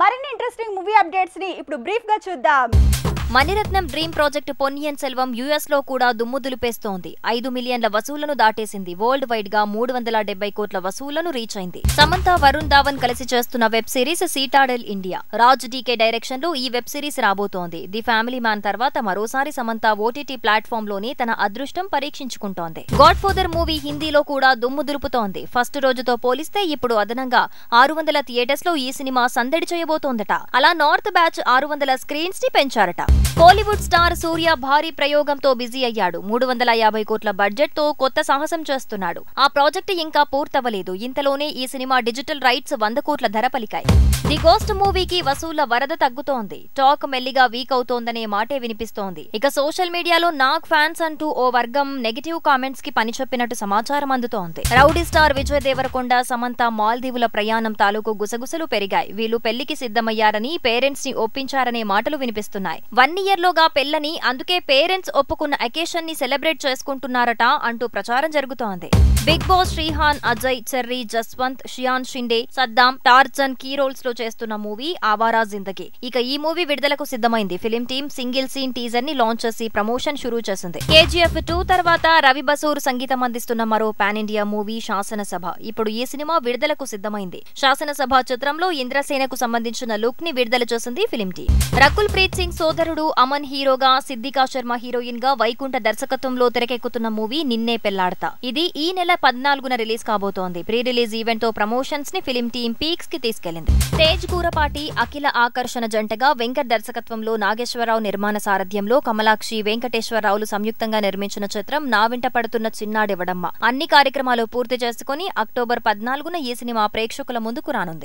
మరిన్ని interesting movie updates ని ఇప్పుడు బ్రీఫ్ గా చూద్దాం. Mani Ratnam dream project Ponniyin Selvan US లో కూడా దుమ్ము దులిపేస్తోంది. 5 మిలియన్ల వసూళ్లను దాటేసింది. వరల్డ్ వైడ్ గా 370 కోట్ల వసూళ్లను రీచ్ అయింది. సమంత వరుణ్ ధావన్ కలిసి చేస్తున్న web series Citadel India. Raj DK direction లో ఈ వెబ్ సిరీస్ రాబోతోంది. ది ఫ్యామిలీ మ్యాన్ తర్వాత మరోసారి సమంత ఓటీటీ ప్లాట్ఫామ్ లోనే తన అదృష్టం పరీక్షించుకుంటోంది. గాడ్ ఫాదర్ మూవీ హిందీలో కూడా దుమ్ము దులుపుతోంది. ఫస్ట్ రోజుతో పోలిస్తే ఇప్పుడు అదనంగా 600 థియేటర్స్ లో ఈ సినిమా సందడి చేయబోతోందట. అలా నార్త్ బ్యాచ్ 600 స్క్రీన్స్ ని పెంచారట. కోలీవుడ్ స్టార్ సూర్య భారీ ప్రయోగంతో బిజీ అయ్యాడు. 350 కోట్ల బడ్జెట్ తో కొత్త సాహసం చేస్తున్నాడు. ఆ ప్రాజెక్టు ఇంకా పూర్తవలేదు. ఇంతలోనే ఈ సినిమా డిజిటల్ రైట్స్ 100 కోట్ల ధర పలికాయి. ది గోస్ట్ మూవీకి వసూళ్ల వరద తగ్గుతోంది. టాక్ మెల్లిగా వీక్ అవుతోందనే మాటే వినిపిస్తోంది. ఇక సోషల్ మీడియాలో నాగ్ ఫ్యాన్స్ అంటూ ఓ వర్గం నెగటివ్ కామెంట్స్ కి పని చెప్పినట్టు సమాచారం అందుతోంది. రౌడీ స్టార్ విజయ్ దేవరకొండ, సమంత మాల్దీవుల ప్రయాణం తాలూకు గుసగుసలు పెరిగాయి. వీళ్లు పెళ్లికి సిద్ధమయ్యారని, పేరెంట్స్ ని ఒప్పించారనే మాటలు వినిపిస్తున్నాయి. 1 ఇయర్ లోగా పెళ్లని, అందుకే పేరెంట్స్ ఒప్పుకున్న అకేషన్ ని సెలబ్రేట్ చేసుకుంటున్నారట అంటూ ప్రచారం జరుగుతోంది. Bigg Boss Srihan, Ajay, Cherry, Jaswanth, Shiyan Shinde, Saddam, Tarzan key roles లో చేస్తున్న మూవీ ఆవారా జిందగీ. ఇక ఈ మూవీ విడుదలకు సిద్ధమైంది. Film team single scene teaser ని లాంచ్ చేసి ప్రమోషన్ షురూ చేసింది. KGF 2 తర్వాత రవి బసూర్ సంగీతం అందిస్తున్న మరో పాన్ ఇండియా మూవీ శాసనసభ. ఇప్పుడు ఈ సినిమా విడుదలకు సిద్ధమైంది. శాసనసభ చిత్రంలో ఇంద్రసేనకు సంబంధించిన లుక్ ని విడుదల చేసింది ఫిలిం టీమ్. రకుల్ ప్రీత్ సింగ్ సోదరుడు అమన్ హీరోగా, సిద్దికా శర్మ హీరోయిన్ గా వైకుంఠ దర్శకత్వంలో తెరకెక్కుతున్న మూవీ నిన్నే పెళ్లాడతా. ఇది ఈ నెల 14న రిలీజ్ కాబోతోంది. ప్రీ రిలీజ్ ఈవెంట్ తో ప్రమోషన్స్ ని ఫిలిం టీమ్ పీక్స్ కి తీసుకెళ్లింది. తేజ్ కూరపాటి, అఖిల ఆకర్షణ జంటగా వెంకట్ దర్శకత్వంలో నాగేశ్వరరావు నిర్మాణ సారథ్యంలో కమలాక్షి, వెంకటేశ్వరరావులు సంయుక్తంగా నిర్మించిన చిత్రం నా వెంట పడుతున్న చిన్నాడెవడమ్మ. అన్ని కార్యక్రమాలు పూర్తి చేసుకుని అక్టోబర్ 14న ఈ సినిమా ప్రేక్షకుల ముందుకు రానుంది.